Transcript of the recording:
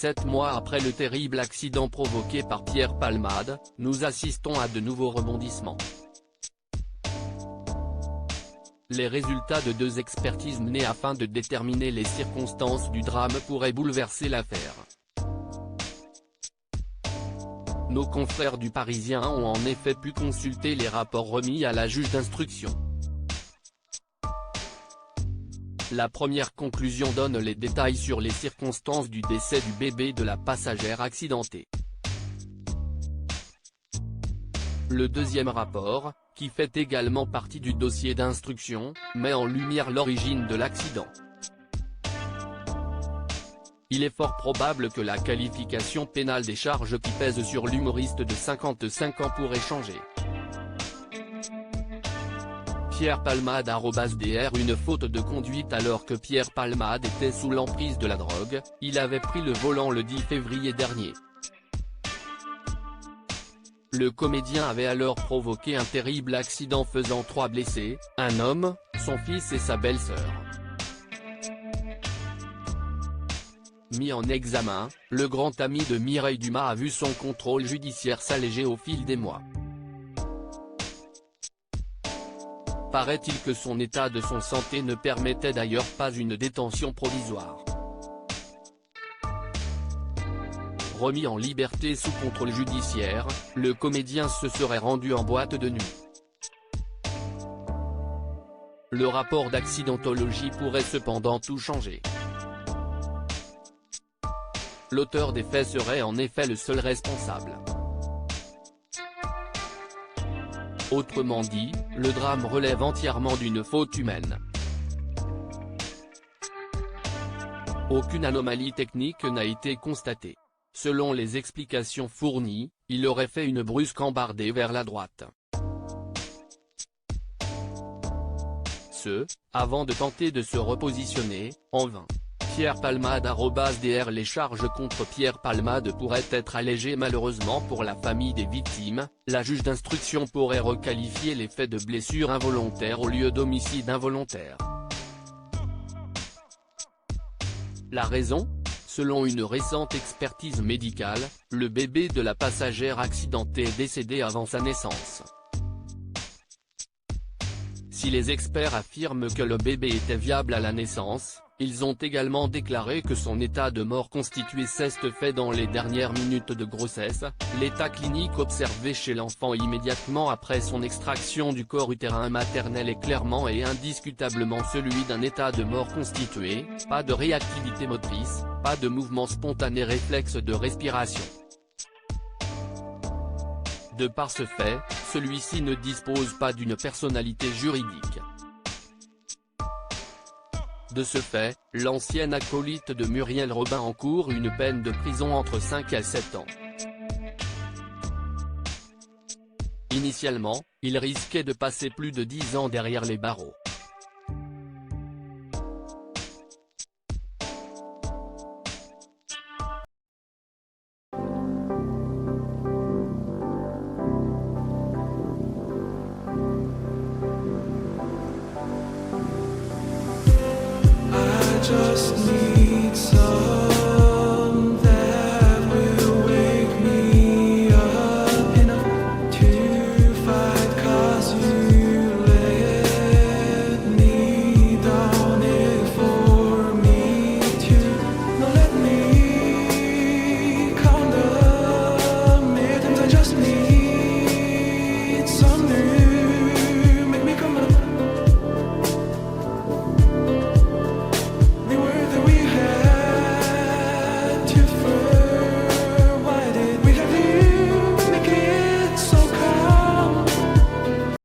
7 mois après le terrible accident provoqué par Pierre Palmade, nous assistons à de nouveaux rebondissements. Les résultats de 2 expertises menées afin de déterminer les circonstances du drame pourraient bouleverser l'affaire. Nos confrères du Parisien ont en effet pu consulter les rapports remis à la juge d'instruction. La première conclusion donne les détails sur les circonstances du décès du bébé de la passagère accidentée. Le deuxième rapport, qui fait également partie du dossier d'instruction, met en lumière l'origine de l'accident. Il est fort probable que la qualification pénale des charges qui pèsent sur l'humoriste de 55 ans pourrait changer. Pierre Palmade @dr Une faute de conduite. Alors que Pierre Palmade était sous l'emprise de la drogue, il avait pris le volant le 10 février dernier. Le comédien avait alors provoqué un terrible accident faisant 3 blessés, un homme, son fils et sa belle-sœur. Mis en examen, le grand ami de Mireille Dumas a vu son contrôle judiciaire s'alléger au fil des mois. Paraît-il que son état de santé ne permettait d'ailleurs pas une détention provisoire. Remis en liberté sous contrôle judiciaire, le comédien se serait rendu en boîte de nuit. Le rapport d'accidentologie pourrait cependant tout changer. L'auteur des faits serait en effet le seul responsable. Autrement dit, le drame relève entièrement d'une faute humaine. Aucune anomalie technique n'a été constatée. Selon les explications fournies, il aurait fait une brusque embardée vers la droite. Avant de tenter de se repositionner, en vain. Pierre Palmade @dr Les charges contre Pierre Palmade pourraient être allégées. Malheureusement pour la famille des victimes, la juge d'instruction pourrait requalifier les faits de blessure involontaire au lieu d'homicide involontaire. La raison ? Selon une récente expertise médicale, le bébé de la passagère accidentée est décédé avant sa naissance. Si les experts affirment que le bébé était viable à la naissance, ils ont également déclaré que son état de mort constituait ce fait dans les dernières minutes de grossesse. L'état clinique observé chez l'enfant immédiatement après son extraction du corps utérin maternel est clairement et indiscutablement celui d'un état de mort constitué, pas de réactivité motrice, pas de mouvement spontané réflexe de respiration. De par ce fait, celui-ci ne dispose pas d'une personnalité juridique. De ce fait, l'ancienne acolyte de Muriel Robin encourt une peine de prison entre 5 et 7 ans. Initialement, il risquait de passer plus de 10 ans derrière les barreaux. Just need